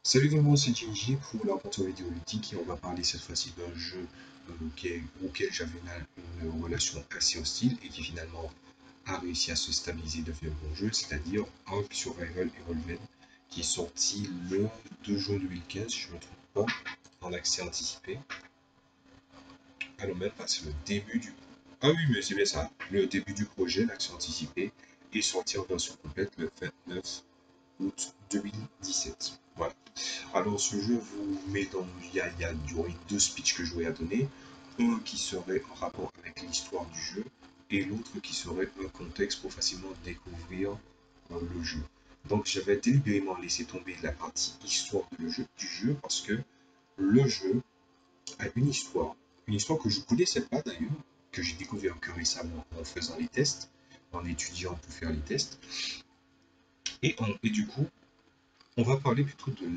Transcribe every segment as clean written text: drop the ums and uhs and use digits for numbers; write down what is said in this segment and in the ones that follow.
Salut tout le monde, c'est Jinji pour la rencontre vidéoludique et on va parler cette fois-ci d'un jeu auquel j'avais une relation assez hostile et qui finalement a réussi à se stabiliser et devenir un bon jeu, c'est-à-dire Ark Survival Evolved qui est sorti le 2 juin 2015, si je ne me trompe pas, en accès anticipé. Alors même pas, c'est le début du... Ah oui, mais c'est bien ça, le début du projet, l'accès anticipé, est sorti en version complète le 29 août 2017. Voilà. Alors ce jeu vous met dans... il y aurait deux speeches que je vais à donner. Un qui serait en rapport avec l'histoire du jeu et l'autre qui serait un contexte pour facilement découvrir le jeu. Donc j'avais délibérément laissé tomber la partie histoire du jeu parce que le jeu a une histoire que je ne connaissais pas d'ailleurs, que j'ai découvert que récemment en faisant les tests, en étudiant pour faire les tests. Et du coup, on va parler plutôt de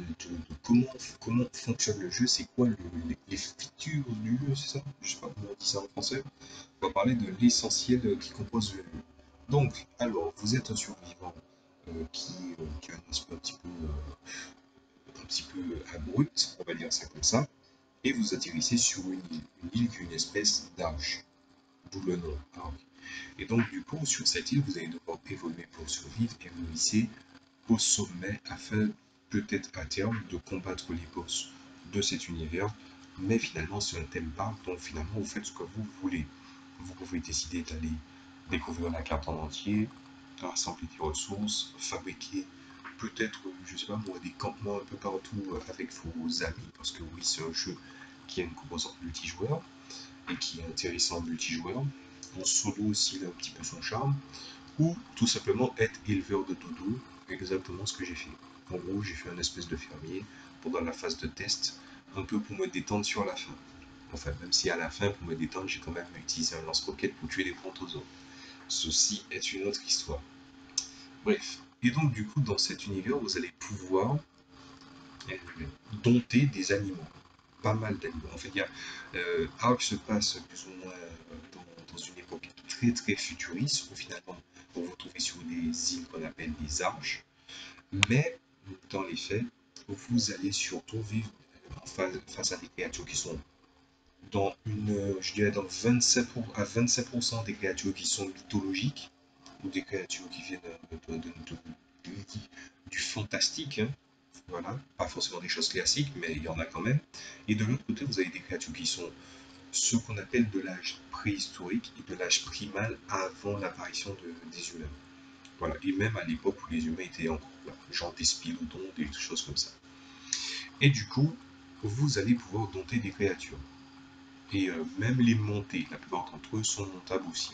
comment fonctionne le jeu, c'est quoi les features du jeu, c'est ça? Je sais pas comment on dit ça en français. On va parler de l'essentiel qui compose le jeu. Donc, alors, vous êtes un survivant qui a un aspect un petit peu abrupt, on va dire ça comme ça, et vous atterrissez sur une île qui est une espèce d'arche, d'où le nom, Ark. Et donc, du coup, sur cette île, vous allez devoir évoluer pour survivre et vous hissez au sommet afin peut-être à terme de combattre les boss de cet univers, mais finalement c'est un thème park, donc finalement vous faites ce que vous voulez. Vous pouvez décider d'aller découvrir la carte en entier, rassembler des ressources, fabriquer peut-être, je sais pas moi, des campements un peu partout avec vos amis, parce que oui c'est un jeu qui a une composante multijoueur et qui est intéressant en multijoueur. En solo aussi il a un petit peu son charme, ou tout simplement être éleveur de dodo, exactement ce que j'ai fait. En gros, j'ai fait un espèce de fermier pendant la phase de test, un peu pour me détendre sur la fin. Enfin, même si à la fin, pour me détendre, j'ai quand même utilisé un lance-roquette pour tuer les protozoaires. Ceci est une autre histoire. Bref. Et donc, du coup, dans cet univers, vous allez pouvoir euh, dompter des animaux. Pas mal d'animaux. En fait, Ark se passe plus ou moins dans une époque très très futuriste, où finalement vous vous trouvez sur des îles qu'on appelle des arches, mais dans les faits, vous allez surtout vivre face à des créatures qui sont je dirais dans 27 à 25% des créatures qui sont mythologiques, ou des créatures qui viennent du fantastique, hein. Voilà, pas forcément des choses classiques, mais il y en a quand même. Et de l'autre côté, vous avez des créatures qui sont ce qu'on appelle de l'âge préhistorique et de l'âge primal avant l'apparition des humains. Voilà, et même à l'époque où les humains étaient encore là, genre des spilodons, des choses comme ça. Et du coup, vous allez pouvoir dompter des créatures. Et même les monter, la plupart d'entre eux sont montables aussi.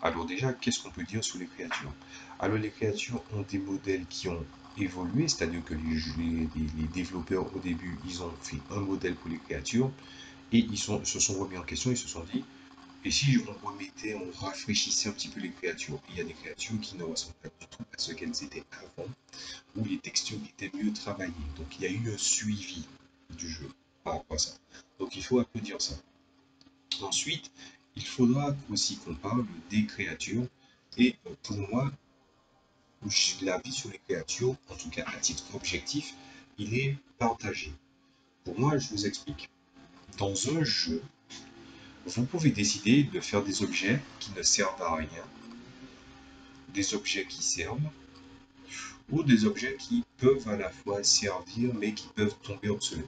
Alors déjà, qu'est-ce qu'on peut dire sur les créatures? Alors les créatures ont des modèles qui ont évolué, c'est-à-dire que les développeurs au début, ils ont fait un modèle pour les créatures, et se sont remis en question, ils se sont dit, et si on remettait, on rafraîchissait un petit peu les créatures? Il y a des créatures qui ne ressemblent pas du tout à ce qu'elles étaient avant, où les textures étaient mieux travaillées. Donc il y a eu un suivi du jeu par rapport à ça. Donc il faut applaudir ça. Ensuite, il faudra aussi qu'on parle des créatures. Et pour moi, l'avis sur les créatures, en tout cas à titre objectif, il est partagé. Pour moi, je vous explique. Dans un jeu, vous pouvez décider de faire des objets qui ne servent à rien, des objets qui servent, ou des objets qui peuvent à la fois servir mais qui peuvent tomber obsolètes.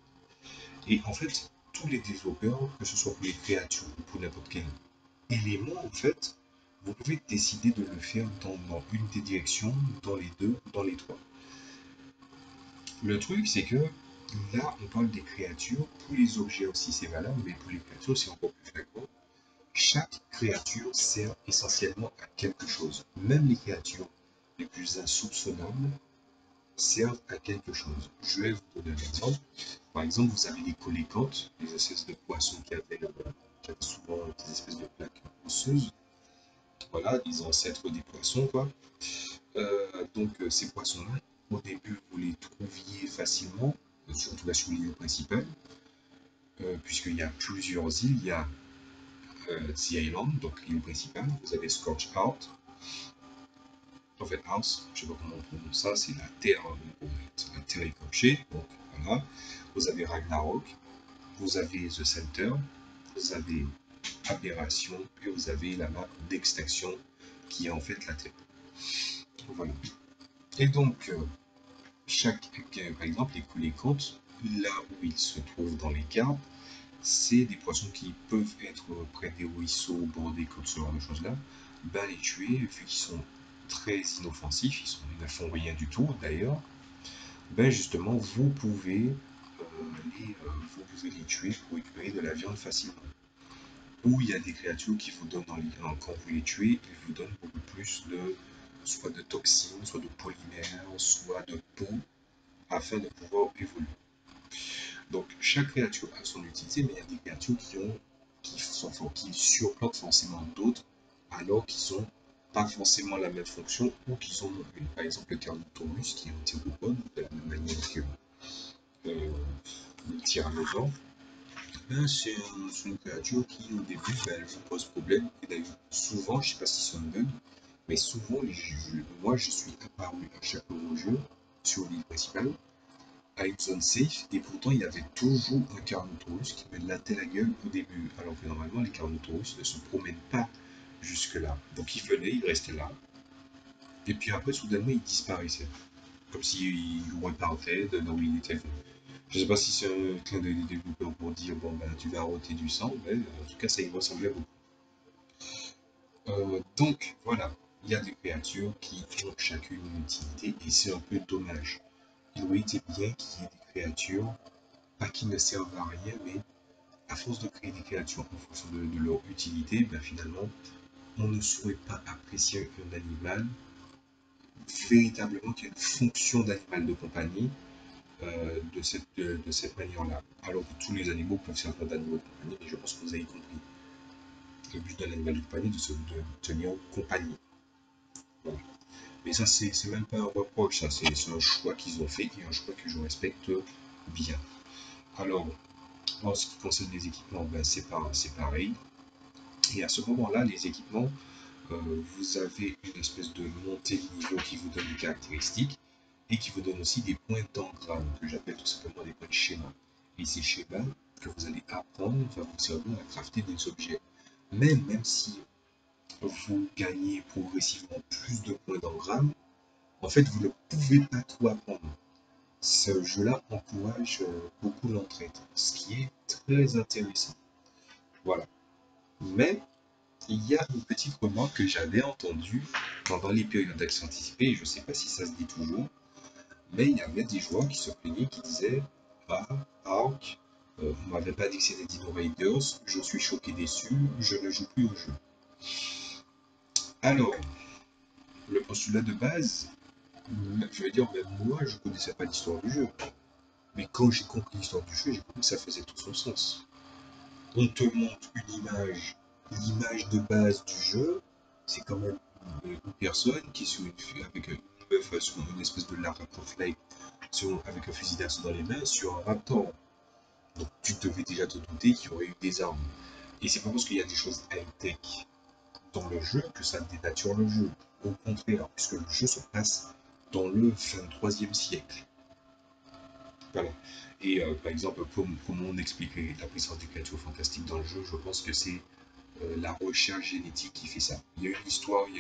Et en fait, tous les développeurs, que ce soit pour les créatures ou pour n'importe quel élément, en fait, vous pouvez décider de le faire dans une des directions, dans les deux, dans les trois. Le truc, c'est que là, on parle des créatures, pour les objets aussi c'est valable, mais pour les créatures c'est encore plus flagrant. Chaque créature sert essentiellement à quelque chose. Même les créatures les plus insoupçonnables servent à quelque chose. Je vais vous donner un exemple. Par exemple, vous avez les colécotes, les espèces de poissons qui avaient souvent des espèces de plaques osseuses. Voilà, des ancêtres des poissons, quoi. Ces poissons-là, au début, vous les trouviez facilement, surtout là sur l'île principale, puisqu'il y a plusieurs îles. Il y a The Island, donc l'île principale, vous avez Scorch Heart. En fait, House, je sais pas comment on prononce ça, c'est la terre, marché. Donc voilà, vous avez Ragnarok, vous avez The Center, vous avez Aberration et vous avez la map d'extinction qui est en fait la Terre. Voilà. Et donc, par exemple, les comptes, là où ils se trouvent dans les cartes, c'est des poissons qui peuvent être près des ruisseaux, au bord des côtes, ce genre de choses-là. Ben, les tuer, vu qu'ils sont très inoffensifs, ils ne font rien du tout d'ailleurs, ben justement, vous pouvez les tuer pour récupérer de la viande facilement. Ou il y a des créatures qui vous donnent, quand vous les tuez, ils vous donnent beaucoup plus soit de toxines, soit de polymères, soit de peau, afin de pouvoir évoluer. Donc chaque créature a son utilité, mais il y a des créatures qui surplantent forcément d'autres, alors qu'ils n'ont pas forcément la même fonction ou qu'ils ont une. Par exemple, le Carnotaurus qui est un théropode, de la même manière que le tyrannosaure, ben, c'est une créature qui au début ben, elle vous pose problème. Et d'ailleurs, souvent, je ne sais pas si c'est un bug, mais souvent, moi je suis apparu à chaque nouveau jeu sur l'île principale à une zone safe, et pourtant il y avait toujours un Carnotaurus qui me lattait la gueule au début, alors que normalement les Carnotaurus ne se promènent pas jusque-là. Donc il venait, il restait là, et puis après soudainement il disparaissait, comme s'il repartait de là où il était venu. Je sais pas si c'est un clin d'œil des développeurs pour dire bon ben tu vas roter du sang, mais en tout cas ça y ressemblait beaucoup. Donc voilà, il y a des créatures qui ont chacune une utilité, et c'est un peu dommage. Il aurait été bien qu'il y ait des créatures pas qui ne servent à rien, mais à force de créer des créatures en fonction de leur utilité, ben finalement, on ne saurait pas apprécier un animal véritablement qui a une fonction d'animal de compagnie de cette manière-là. Alors que tous les animaux peuvent servir d'animaux de compagnie, mais je pense que vous avez compris. Le but d'un animal de compagnie, de tenir compagnie. Voilà. Mais ça, c'est même pas un reproche, ça, c'est un choix qu'ils ont fait et un choix que je respecte bien. Alors, en ce qui concerne les équipements, ben, c'est pareil. Et à ce moment-là, les équipements, vous avez une espèce de montée de niveau qui vous donne des caractéristiques et qui vous donne aussi des points d'engramme, que j'appelle tout simplement des points de schéma. Et ces schémas que vous allez apprendre va vous servir à crafter des objets. Même si vous gagnez progressivement plus de points d'engramme, en fait, vous ne pouvez pas tout apprendre. Ce jeu-là encourage beaucoup l'entraide, ce qui est très intéressant. Voilà. Mais il y a une petite remarque que j'avais entendue pendant les périodes d'accès anticipée, et je ne sais pas si ça se dit toujours, mais il y avait des joueurs qui se plaignaient, qui disaient ah, Ark, on m'avait pas dit que c'était Dino Raiders, je suis choqué déçu, je ne joue plus au jeu. Alors, le postulat de base, je veux dire, même moi, je ne connaissais pas l'histoire du jeu. Mais quand j'ai compris l'histoire du jeu, j'ai compris que ça faisait tout son sens. On te montre une image, l'image de base du jeu, c'est quand même une personne qui est avec une meuf sur une espèce de Lara Croft avec un fusil d'assaut dans les mains sur un raptor. Donc tu devais déjà te douter qu'il y aurait eu des armes. Et c'est pas parce qu'il y a des choses high-tech dans le jeu que ça dénature le jeu. Au contraire, puisque le jeu se passe dans le 23e siècle. Voilà. Et par exemple, comment on expliquerait la présence des créatures fantastiques dans le jeu, je pense que c'est la recherche génétique qui fait ça. Il y a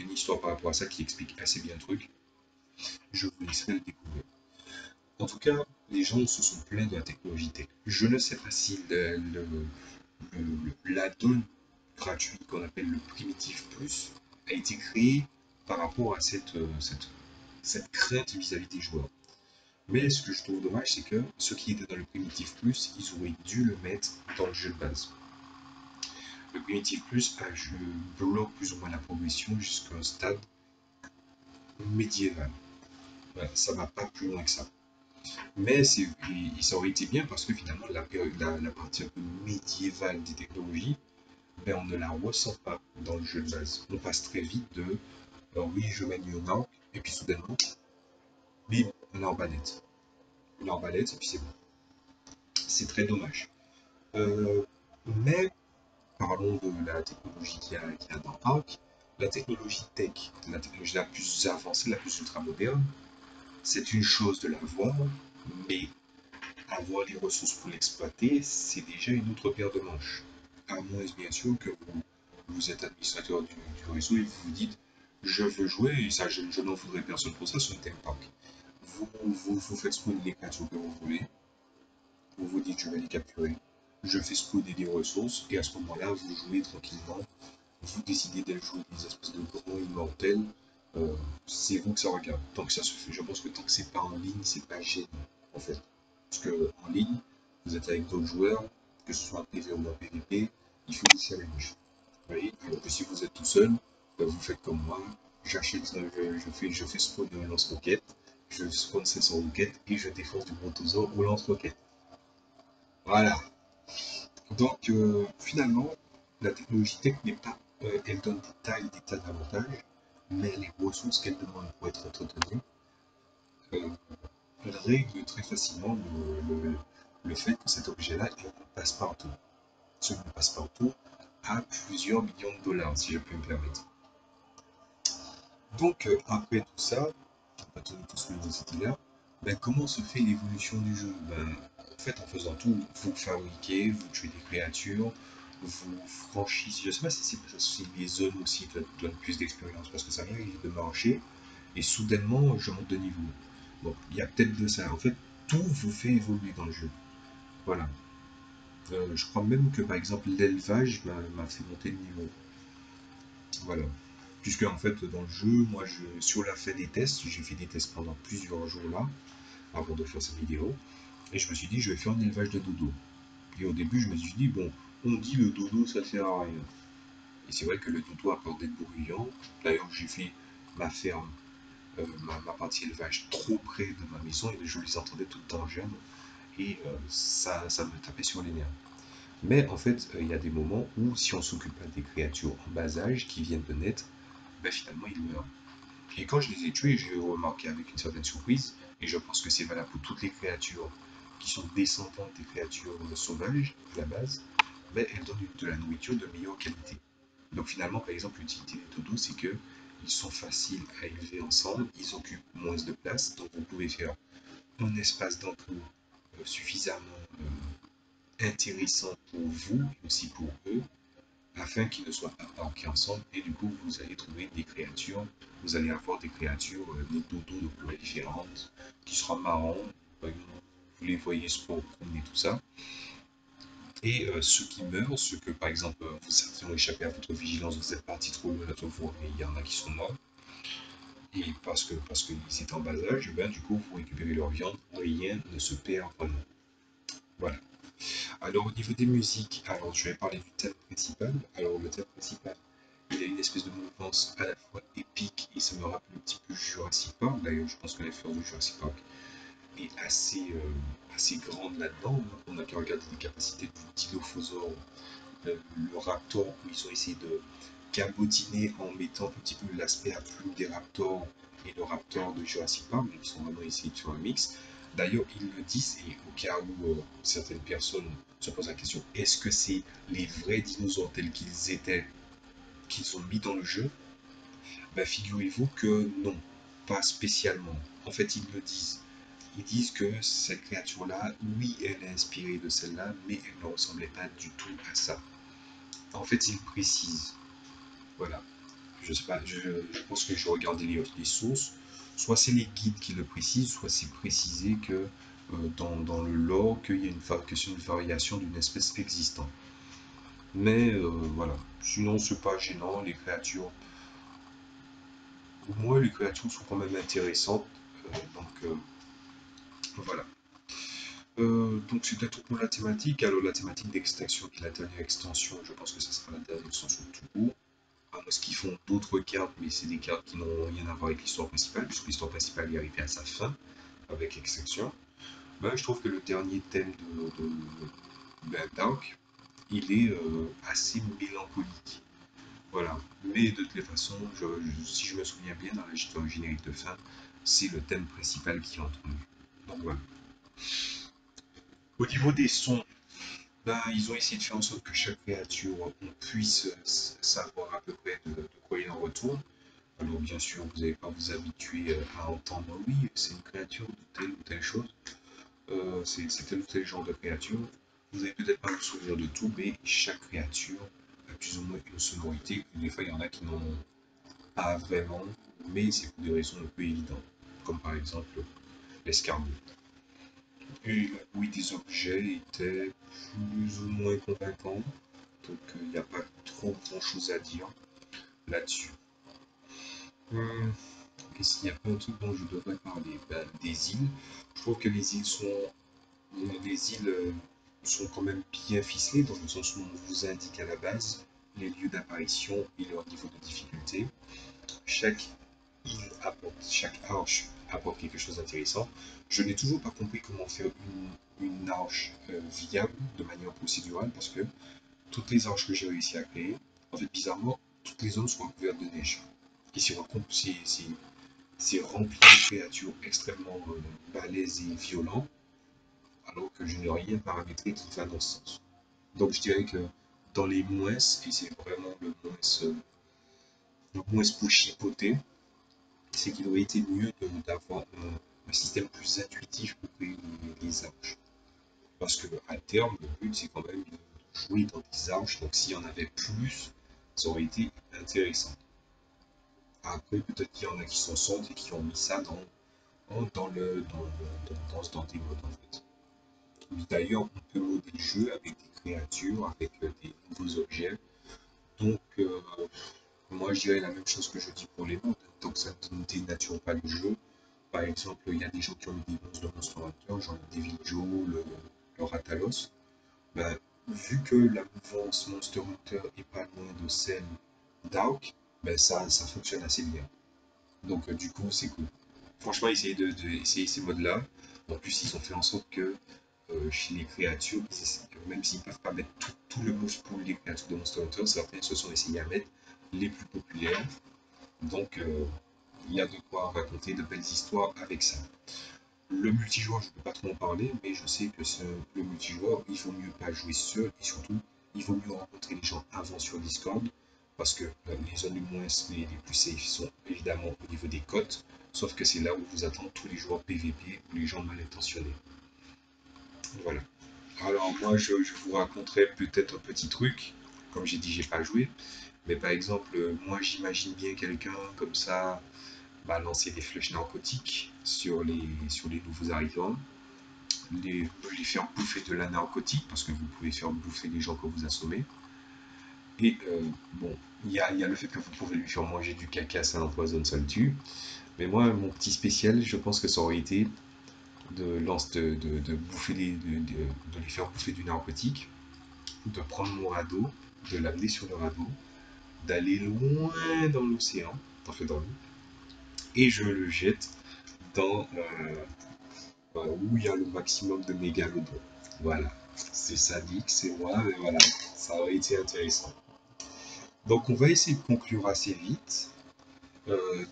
une histoire par rapport à ça qui explique assez bien le truc. Je vous laisserai le découvrir. En tout cas, les gens se sont plaints de la technologie tech. Je ne sais pas si l'add-on gratuit qu'on appelle le Primitive Plus a été créé par rapport à cette crainte vis-à-vis des joueurs. Mais ce que je trouve dommage, c'est que ce qui était dans le Primitive Plus, ils auraient dû le mettre dans le jeu de base. Le Primitive Plus bloque plus ou moins la progression jusqu'à un stade médiéval. Voilà, ça va pas plus loin que ça. Mais ça aurait été bien parce que finalement, la partie un peu médiévale des technologies, ben, on ne la ressent pas dans le jeu de base. On passe très vite oui, je mène une arc, et puis soudainement, bim, une arbalète. Une arbalète, et puis c'est bon. C'est très dommage. Mais parlons de la technologie qu'il y a dans Arc. La technologie tech, la technologie la plus avancée, la plus ultra moderne, c'est une chose de la voir, Mais avoir les ressources pour l'exploiter, c'est déjà une autre paire de manches. À moins, bien sûr, que vous êtes administrateur du réseau et vous vous dites, je veux jouer, et ça, je n'en voudrais personne pour ça sur une thème park. Vous faites spawner les créatures que vous voulez, vous vous dites, je vais les capturer, je fais spawner des ressources, et à ce moment-là, vous jouez tranquillement, vous décidez d'aller jouer des espèces de grands immortels, euh, c'est vous que ça regarde. Tant que ça se fait, je pense que tant que c'est pas en ligne, c'est pas gênant, en fait. Parce que en ligne, vous êtes avec d'autres joueurs, que ce soit en PV ou en PVP, il faut des challenges. Vous voyez, alors que si vous êtes tout seul, vous faites comme moi, j'achète, je fais spawn un lance-roquette, je spawn 700 roquettes et je défonce du brontosaure au lance-roquette. Voilà. Donc, finalement, la technologie tech n'est pas, elle donne des tas d'avantages, mais les ressources qu'elle demande pour être entretenue, euh, elle règle très facilement le fait que cet objet-là est passe partout. Ce passe partout à plusieurs millions de dollars, si je peux me permettre. Donc, après tout ça, on va tourner tout ce que c'était là, ben, comment se fait l'évolution du jeu? Ben, en fait, en faisant tout, vous fabriquez, vous tuez des créatures, vous franchissez, je sais pas si c'est parce que les zones aussi donnent plus d'expérience, parce que ça vient de marcher, et soudainement, je monte de niveau. Donc, il y a peut-être de ça. En fait, tout vous fait évoluer dans le jeu. Voilà. Je crois même que, par exemple, l'élevage m'a fait monter de niveau. Voilà. Puisque en fait dans le jeu, moi sur la fin des tests, j'ai fait des tests pendant plusieurs jours là, avant de faire cette vidéo, et je me suis dit je vais faire un élevage de dodo. Et au début je me suis dit bon, on dit le dodo ça sert à rien. Et c'est vrai que le dodo a peur d'être bruyant. D'ailleurs j'ai fait ma ferme, ma partie élevage trop près de ma maison et je les entendais tout le temps jeunes et ça me tapait sur les nerfs. Mais en fait, il y a des moments où si on s'occupe pas des créatures en bas âge qui viennent de naître, ben, finalement ils meurent. Et quand je les ai tués, j'ai remarqué avec une certaine surprise, et je pense que c'est valable pour toutes les créatures qui sont descendantes des créatures sauvages à la base, mais elles donnent de la nourriture de meilleure qualité. Donc finalement, par exemple, l'utilité des dodos, c'est que ils sont faciles à élever ensemble, ils occupent moins de place, donc vous pouvez faire un espace d'enclos suffisamment intéressant pour vous et aussi pour eux, afin qu'ils ne soient pas parqués ensemble et du coup vous allez trouver des créatures, vous allez avoir des créatures, des dodos de couleurs différentes, qui seront marrants, par exemple, vous les voyez se promener et tout ça. Et ceux qui meurent, ceux que par exemple vous certains ont échappé à votre vigilance, vous êtes parti trop loin de vous, mais il y en a qui sont morts, et parce qu'ils étaient en bas âge, ben, du coup vous récupérez leur viande, rien ne se perd vraiment. Voilà. Alors au niveau des musiques, alors je vais parler du thème principal. Alors le thème principal, il a une espèce de mouvance à la fois épique et ça me rappelle un petit peu Jurassic Park. D'ailleurs, je pense que l'influence du Jurassic Park est assez grande là-dedans. On n'a qu'à regarder les capacités du Dilophosaure, le Raptor, où ils ont essayé de cabotiner en mettant un petit peu l'aspect à plume des Raptors et le Raptor de Jurassic Park. Donc, ils ont vraiment essayé de faire un mix. D'ailleurs, ils le disent, et au cas où certaines personnes se posent la question, est-ce que c'est les vrais dinosaures tels qu'ils étaient qu'ils ont mis dans le jeu? Bah, figurez-vous que non, pas spécialement. En fait, ils le disent. Ils disent que cette créature-là, oui, elle est inspirée de celle-là, mais elle ne ressemblait pas du tout à ça. En fait, ils précisent. Voilà. Je sais pas, je pense que je regardais les sources. Soit c'est les guides qui le précisent, soit c'est précisé que dans le lore, qu'il y a que c'est une variation d'une espèce existante. Mais voilà. Sinon, c'est pas gênant. Les créatures, pour moi, les créatures sont quand même intéressantes. Donc voilà. Donc c'était tout pour la thématique. Alors la thématique d'extinction, qui est la dernière extension, je pense que ça sera la dernière extension tout court. À moins qu'ils font d'autres cartes, mais c'est des cartes qui n'ont rien à voir avec l'histoire principale, puisque l'histoire principale est arrivée à sa fin avec extinction. Ben, je trouve que le dernier thème de Dark, il est assez mélancolique. Voilà. Mais de toutes les façons, si je me souviens bien, dans le générique de fin, c'est le thème principal qui entre en jeu. Donc voilà. Au niveau des sons, ben, ils ont essayé de faire en sorte que chaque créature, on puisse savoir à peu près de quoi il en retourne. Alors bien sûr, vous n'allez pas vous habituer à entendre oui, c'est une créature de telle ou telle chose. c'est tel ou tel genre de créature. Vous n'allez peut-être pas vous souvenir de tout, mais chaque créature a plus ou moins une sonorité. Et des fois, il y en a qui n'en ont pas vraiment, mais c'est pour des raisons un peu évidentes, comme par exemple l'escargot. Et le bruit des objets était plus ou moins convaincant, donc il n'y a pas trop grand chose à dire là-dessus. Qu'est-ce qu'il y a plein de trucs dont je devrais parler? Ben, des îles. Je trouve que les îles sont quand même bien ficelées, dans le sens où on vous indique à la base les lieux d'apparition et leur niveau de difficulté. Chaque île apporte, chaque arche apporte quelque chose d'intéressant. Je n'ai toujours pas compris comment faire une arche viable de manière procédurale, parce que toutes les arches que j'ai réussi à créer, en fait, bizarrement, toutes les zones sont recouvertes de neige. Et c'est rempli de créatures extrêmement balèzes et violentes, alors que je n'ai rien paramétré qui va dans ce sens. Donc je dirais que dans les moins, et c'est vraiment le moins pour chipoter, c'est qu'il aurait été mieux d'avoir un système plus intuitif pour créer les arches. Parce que à terme, le but c'est quand même de jouer dans des arches, donc s'il y en avait plus, ça aurait été intéressant. Après, peut-être qu'il y en a qui sont centres et qui ont mis ça dans des modes en fait. D'ailleurs, on peut moder le jeu avec des créatures, avec des nouveaux objets. Donc, moi je dirais la même chose que je dis pour les modes. Donc, ça ne dénature pas le jeu. Par exemple, il y a des gens qui ont eu des monstres de Monster Hunter, genre le Devil Joe, le Ratalos. Ben, vu que la mouvance Monster Hunter est pas loin de celle Dark, ben ça fonctionne assez bien. Donc, du coup, c'est cool. Franchement, essayer ces modes-là. En plus, ils ont fait en sorte que chez les créatures, même s'ils ne peuvent pas mettre tout le move pool des créatures de Monster Hunter, certains se sont essayés à mettre les plus populaires. Donc, il y a de quoi raconter de belles histoires avec ça. Le multijoueur, je ne peux pas trop en parler, mais je sais que le multijoueur, il vaut mieux pas jouer seul, et surtout, il vaut mieux rencontrer les gens avant sur Discord, parce que les zones les moins, les plus safe sont évidemment au niveau des cotes, sauf que c'est là où vous attendent tous les joueurs PVP ou les gens mal intentionnés. Voilà. Alors moi, je vous raconterai peut-être un petit truc, comme j'ai dit, j'ai pas joué, mais par exemple, moi j'imagine bien quelqu'un comme ça balancer des flèches narcotiques sur les nouveaux arrivants, les faire bouffer de la narcotique, parce que vous pouvez faire bouffer les gens que vous assommez. Et bon, il y a le fait que vous pouvez lui faire manger du caca, ça l'empoisonne, ça le tue. Mais moi, mon petit spécial, je pense que ça aurait été bouffer de lui faire bouffer du narcotique, de prendre mon radeau, de l'amener sur le radeau, d'aller loin dans l'océan, enfin dans l'eau, et je le jette dans où il y a le maximum de mégalodons. Voilà, c'est sadique, c'est moi, mais voilà, ça aurait été intéressant. Donc on va essayer de conclure assez vite.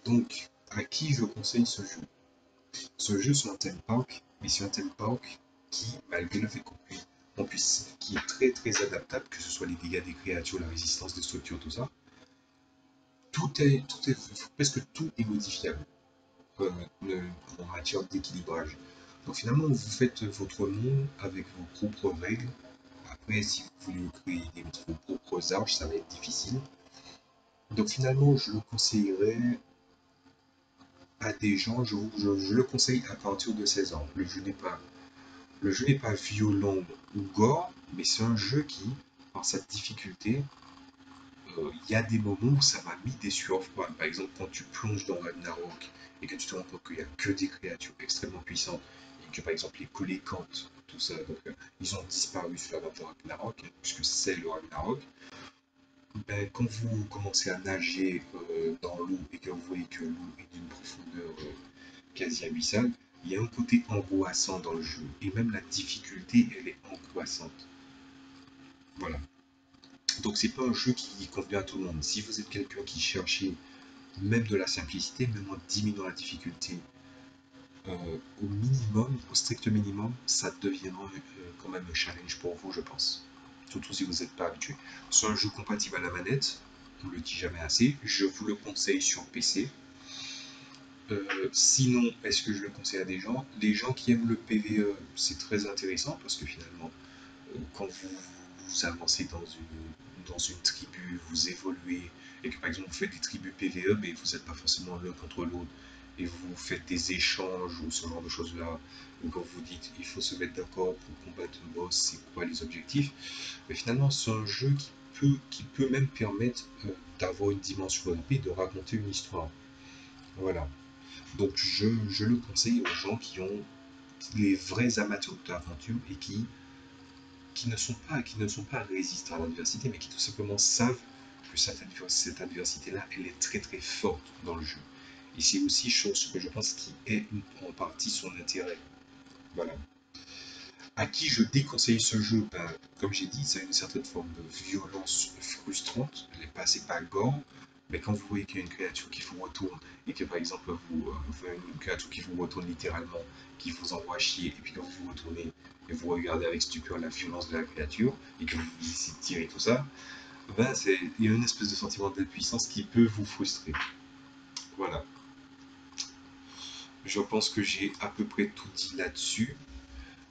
Donc, à qui je conseille ce jeu? Ce jeu sur un theme park, mais sur un theme park qui, malgré le fait qu'on puisse, qui est très très adaptable, que ce soit les dégâts des créatures, la résistance des structures, tout ça, presque tout est modifiable en matière d'équilibrage. Donc finalement, vous faites votre monde avec vos propres règles. Après, si vous voulez créer vos propres arches, ça va être difficile. Donc finalement, je le conseillerais à des gens, je le conseille à partir de 16 ans. Le jeu n'est pas violent ou gore, mais c'est un jeu qui, par sa difficulté, il y a des moments où ça m'a mis des sueurs froides. Par exemple, quand tu plonges dans Ragnarok et que tu te rends compte qu'il n'y a que des créatures extrêmement puissantes et que par exemple les colécantes, tout ça, donc, ils ont disparu sur la map de Ragnarok, hein, puisque c'est le Ragnarok. Ben, quand vous commencez à nager dans l'eau et que vous voyez que l'eau est d'une profondeur quasi abyssale, il y a un côté angoissant dans le jeu. Et même la difficulté, elle est angoissante. Voilà. Donc c'est pas un jeu qui convient à tout le monde. Si vous êtes quelqu'un qui cherchez même de la simplicité, même en diminuant la difficulté au minimum, au strict minimum, ça deviendra quand même un challenge pour vous, je pense. Surtout si vous n'êtes pas habitué. C'est un jeu compatible à la manette, on ne le dit jamais assez. Je vous le conseille sur PC. Sinon, est-ce que je le conseille à des gens? Les gens qui aiment le PvE, c'est très intéressant parce que finalement, quand vous avancez dans une tribu, vous évoluez, et que par exemple vous faites des tribus PvE, mais vous n'êtes pas forcément l'un contre l'autre, et vous faites des échanges ou ce genre de choses-là, ou quand vous dites il faut se mettre d'accord pour combattre un boss, c'est quoi les objectifs, mais finalement c'est un jeu qui peut même permettre d'avoir une dimension rapide, de raconter une histoire. Voilà. Donc je le conseille aux gens qui ont les vrais amateurs d'aventure et qui ne sont pas résistants à l'adversité, mais qui tout simplement savent que cette adversité-là, elle est très très forte dans le jeu. Et c'est aussi chose que je pense qui est en partie son intérêt. Voilà. À qui je déconseille ce jeu, ben, comme j'ai dit, ça a une certaine forme de violence frustrante. Elle n'est pas assez pas gore, mais quand vous voyez qu'il y a une créature qui vous retourne, et que par exemple, une créature qui vous retourne littéralement, qui vous envoie chier, et puis quand vous vous retournez et vous regardez avec stupeur la violence de la créature, et que vous essayez de tirer tout ça, ben il y a une espèce de sentiment d'impuissance qui peut vous frustrer. Voilà. Je pense que j'ai à peu près tout dit là-dessus.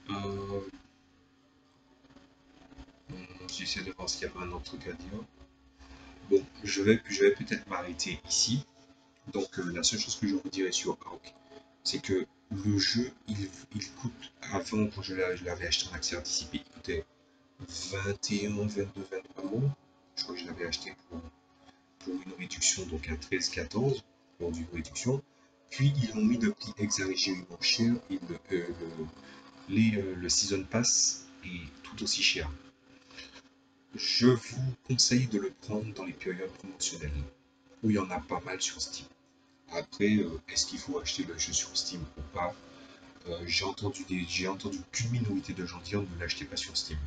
Euh, J'essaie de voir s'il y a pas un autre truc à dire. Bon, je vais peut-être m'arrêter ici. Donc, la seule chose que je vous dirais sur Ark, c'est que le jeu, il coûte, avant, quand je l'avais acheté en accès anticipé, il coûtait 21, 22, 23 euros. Je crois que je l'avais acheté pour une réduction, donc à 13, 14, pour une réduction. Puis, ils ont mis le prix exagérément cher, et le Season Pass est tout aussi cher. Je vous conseille de le prendre dans les périodes promotionnelles, où il y en a pas mal sur Steam. Après, est-ce qu'il faut acheter le jeu sur Steam ou pas? J'ai entendu qu'une minorité de gens dire ne l'achetez pas sur Steam.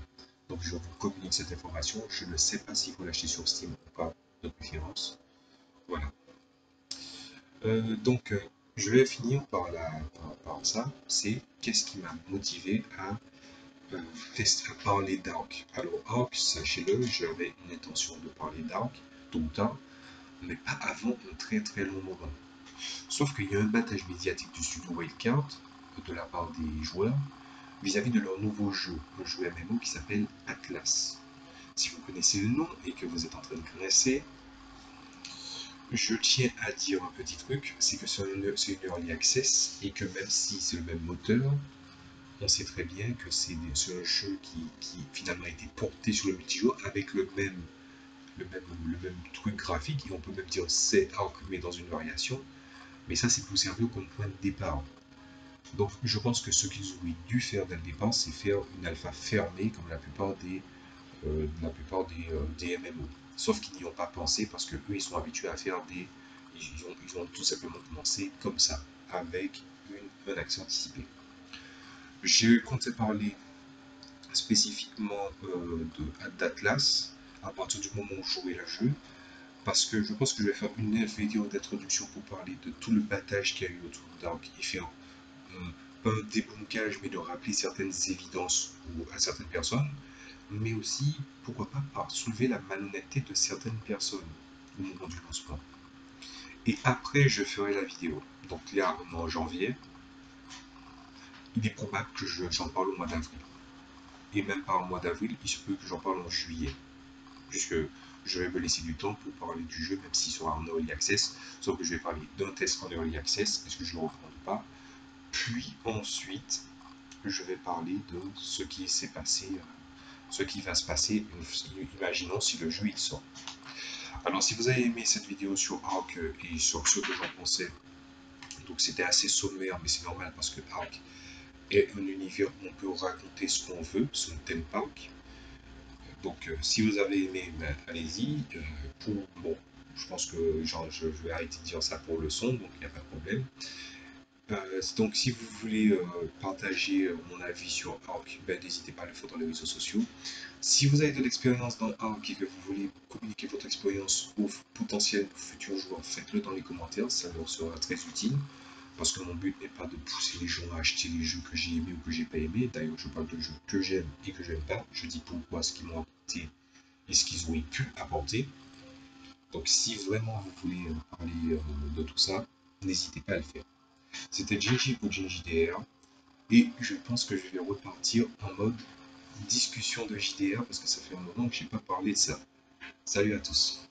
Donc je vous communique cette information. Je ne sais pas s'il faut l'acheter sur Steam ou pas, de préférence. Voilà. Donc je vais finir par ça. C'est qu'est-ce qui m'a motivé euh, à parler d'Ark. Alors Ark, sachez-le, j'avais une intention de parler d'Ark tôt ou tard, mais pas avant un très très long moment. Sauf qu'il y a un battage médiatique du studio Wildcard de la part des joueurs vis-à-vis de leur nouveau jeu, un jeu MMO qui s'appelle Atlas. Si vous connaissez le nom et que vous êtes en train de grincer, je tiens à dire un petit truc, c'est que c'est une early access et que même si c'est le même moteur, on sait très bien que c'est un jeu qui finalement a été porté sur le multijoueur avec le même truc graphique, et on peut même dire c'est Ark mais dans une variation, mais ça c'est pour servir comme point de départ. Donc je pense que ce qu'ils auraient dû faire dès le départ, c'est faire une alpha fermée comme des MMO. Sauf qu'ils n'y ont pas pensé parce que eux ils sont habitués à faire des. Ils ont tout simplement commencé comme ça, avec un accès anticipé. Je comptais parler spécifiquement d'Atlas à partir du moment où je jouerai le jeu, parce que je pense que je vais faire une vidéo d'introduction pour parler de tout le battage qu'il y a eu autour d'Ark et faire pas un débunkage, mais de rappeler certaines évidences à certaines personnes, mais aussi, pourquoi pas, par soulever la malhonnêteté de certaines personnes au moment du lancement. Et après, je ferai la vidéo. Donc là, on est en janvier. Il est probable que j'en parle au mois d'avril. Et même pas au mois d'avril, il se peut que j'en parle en juillet. Puisque je vais me laisser du temps pour parler du jeu, même s'il sera en early access. Sauf que je vais parler d'un test en early access, est-ce que je le reprends ou pas. Puis ensuite, je vais parler de ce qui s'est passé, ce qui va se passer, imaginons si le jeu il sort. Alors si vous avez aimé cette vidéo sur Ark et sur ce que j'en pensais, donc c'était assez sommaire, mais c'est normal parce que Ark est un univers où on peut raconter ce qu'on veut, c'est un theme park. Donc si vous avez aimé, ben, allez-y. Bon, je pense que je vais arrêter de dire ça pour le son, donc il n'y a pas de problème. Donc si vous voulez partager mon avis sur Ark, ben, n'hésitez pas à le faire dans les réseaux sociaux. Si vous avez de l'expérience dans Ark et que vous voulez communiquer votre expérience aux potentiels futurs joueurs, faites-le dans les commentaires, ça leur sera très utile. Parce que mon but n'est pas de pousser les gens à acheter les jeux que j'ai aimés ou que j'ai pas aimés. D'ailleurs, je parle de jeux que j'aime et que j'aime pas. Je dis pourquoi, ce qu'ils m'ont apporté et ce qu'ils auraient pu apporter. Donc si vraiment vous voulez parler de tout ça, n'hésitez pas à le faire. C'était Gingy pour Gingy DR, et je pense que je vais repartir en mode discussion de JDR parce que ça fait un moment que je n'ai pas parlé de ça. Salut à tous.